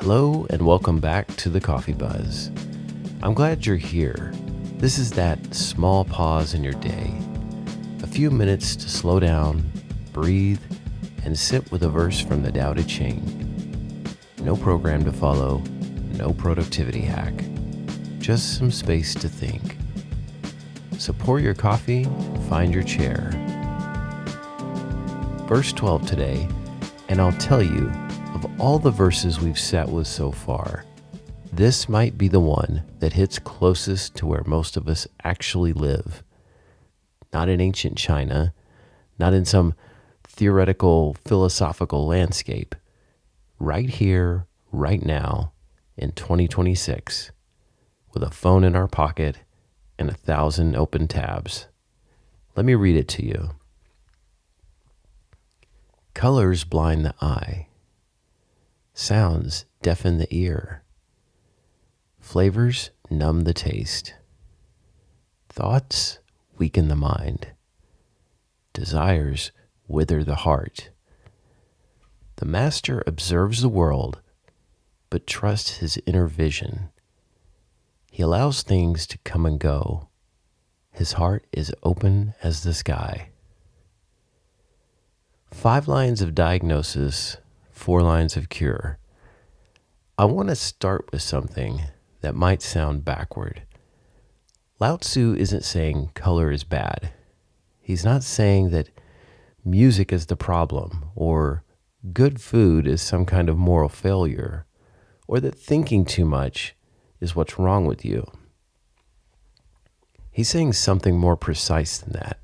Hello and welcome back to the Coffee Buzz. I'm glad you're here. This is that small pause in your day. A few minutes to slow down, breathe, and sit with a verse from the Tao Te Ching. No program to follow, no productivity hack. Just some space to think. So pour your coffee, find your chair. Verse 12 today, and I'll tell you, of all the verses we've sat with so far, this might be the one that hits closest to where most of us actually live. Not in ancient China, not in some theoretical, philosophical landscape. Right here, right now, in 2026, with a phone in our pocket and 1,000 open tabs. Let me read it to you. Colors blind the eye. Sounds deafen the ear. Flavors numb the taste. Thoughts weaken the mind. Desires wither the heart. The master observes the world, but trusts his inner vision. He allows things to come and go. His heart is open as the sky. 5 lines of diagnosis, 4 lines of cure. I want to start with something that might sound backward. Lao Tzu isn't saying color is bad. He's not saying that music is the problem, or good food is some kind of moral failure, or that thinking too much is what's wrong with you. He's saying something more precise than that.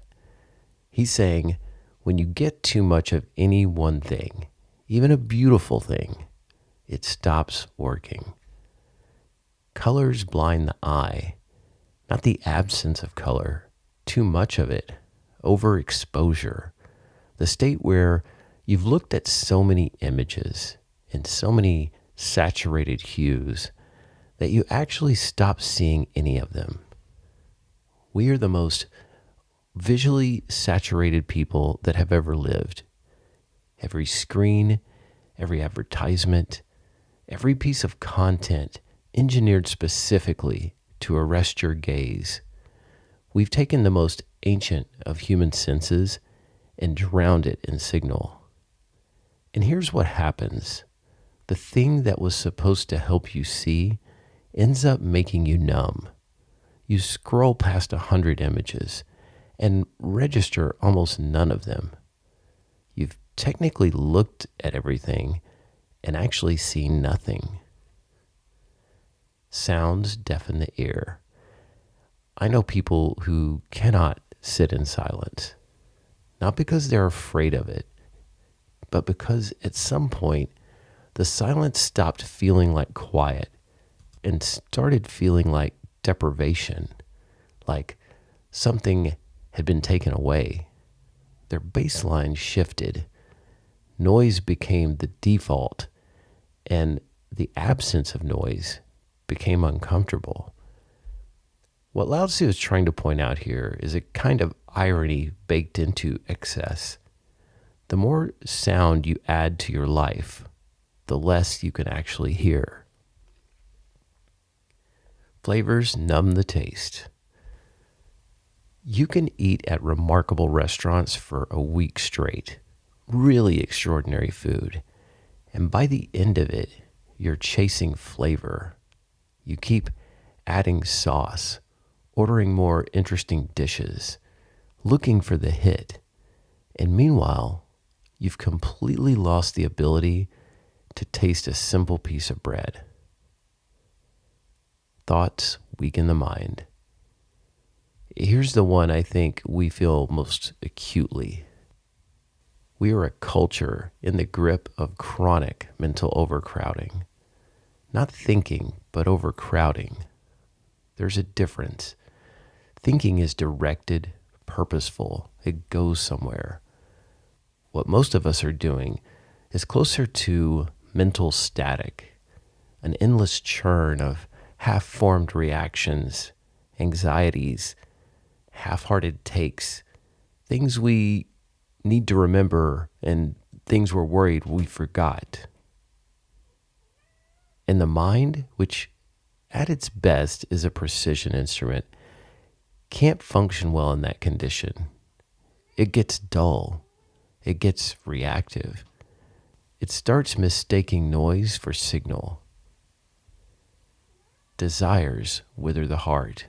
He's saying when you get too much of any one thing, even a beautiful thing, it stops working. Colors blind the eye, not the absence of color, too much of it, overexposure, the state where you've looked at so many images and so many saturated hues that you actually stop seeing any of them. We are the most visually saturated people that have ever lived. Every screen, every advertisement, every piece of content engineered specifically to arrest your gaze. We've taken the most ancient of human senses and drowned it in signal. And here's what happens. The thing that was supposed to help you see ends up making you numb. You scroll past 100 images and register almost none of them. You've technically looked at everything and actually seen nothing. Sounds deafen the ear. I know people who cannot sit in silence, not because they're afraid of it, but because at some point the silence stopped feeling like quiet and started feeling like deprivation, like something had been taken away. Their baseline shifted. Noise became the default, and the absence of noise became uncomfortable. What Lao Tzu is trying to point out here is a kind of irony baked into excess. The more sound you add to your life, the less you can actually hear. Flavors numb the taste. You can eat at remarkable restaurants for a week straight, really extraordinary food, and by the end of it, you're chasing flavor. You keep adding sauce, ordering more interesting dishes, looking for the hit, and meanwhile, you've completely lost the ability to taste a simple piece of bread. Thoughts weaken the mind. Here's the one I think we feel most acutely. We are a culture in the grip of chronic mental overcrowding. Not thinking, but overcrowding. There's a difference. Thinking is directed, purposeful. It goes somewhere. What most of us are doing is closer to mental static, an endless churn of half-formed reactions, anxieties, half-hearted takes, things we need to remember and things we're worried we forgot. And the mind, which at its best is a precision instrument, can't function well in that condition. It gets dull. It gets reactive. It starts mistaking noise for signal. Desires wither the heart.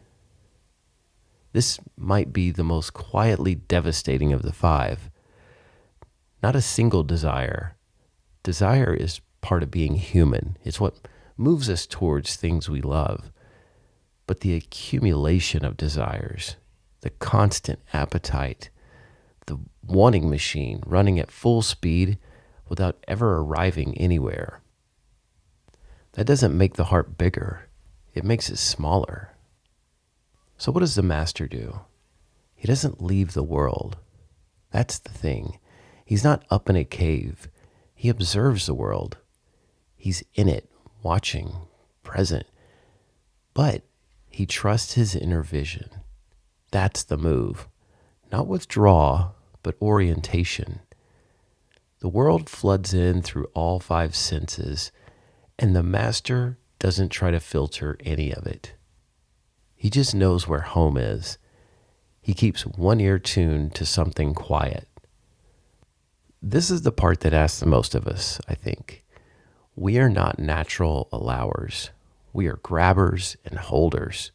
This might be the most quietly devastating of the five. Not a single desire. Desire is part of being human. It's what moves us towards things we love. But the accumulation of desires, the constant appetite, the wanting machine running at full speed without ever arriving anywhere, that doesn't make the heart bigger. It makes it smaller. So what does the master do? He doesn't leave the world. That's the thing. He's not up in a cave. He observes the world. He's in it, watching, present. But he trusts his inner vision. That's the move. Not withdraw, but orientation. The world floods in through all five senses, and the master doesn't try to filter any of it. He just knows where home is. He keeps one ear tuned to something quiet. This is the part that asks the most of us, I think. We are not natural allowers. We are grabbers and holders.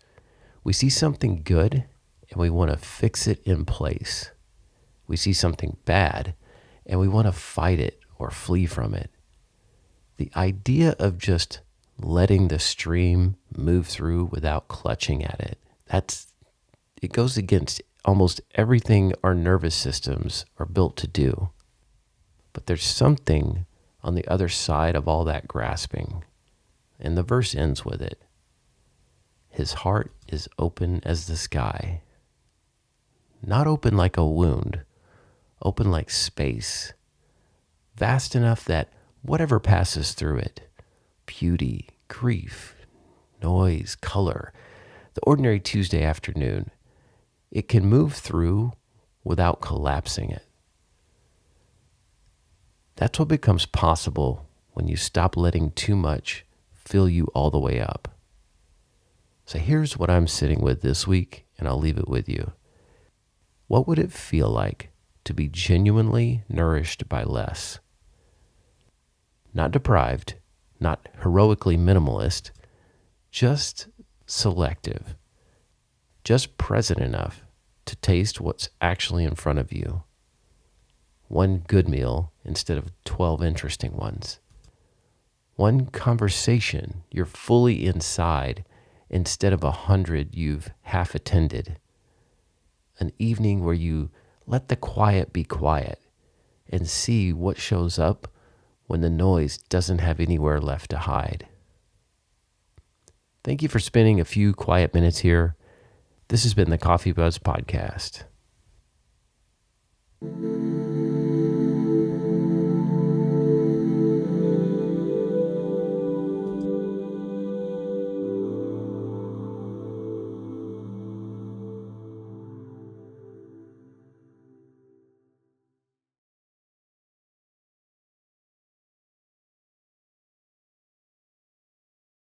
We see something good and we want to fix it in place. We see something bad and we want to fight it or flee from it. The idea of just letting the stream move through without clutching at it, it goes against almost everything our nervous systems are built to do. But there's something on the other side of all that grasping, and the verse ends with it. His heart is open as the sky. Not open like a wound, open like space, vast enough that whatever passes through it, beauty, grief, noise, color, the ordinary Tuesday afternoon, it can move through without collapsing it. That's what becomes possible when you stop letting too much fill you all the way up. So here's what I'm sitting with this week, and I'll leave it with you. What would it feel like to be genuinely nourished by less? Not deprived, not heroically minimalist, just selective, just present enough to taste what's actually in front of you. One good meal instead of 12 interesting ones. One conversation you're fully inside instead of 100 you've half attended. An evening where you let the quiet be quiet and see what shows up when the noise doesn't have anywhere left to hide. Thank you for spending a few quiet minutes here. This has been the Coffee Buzz Podcast.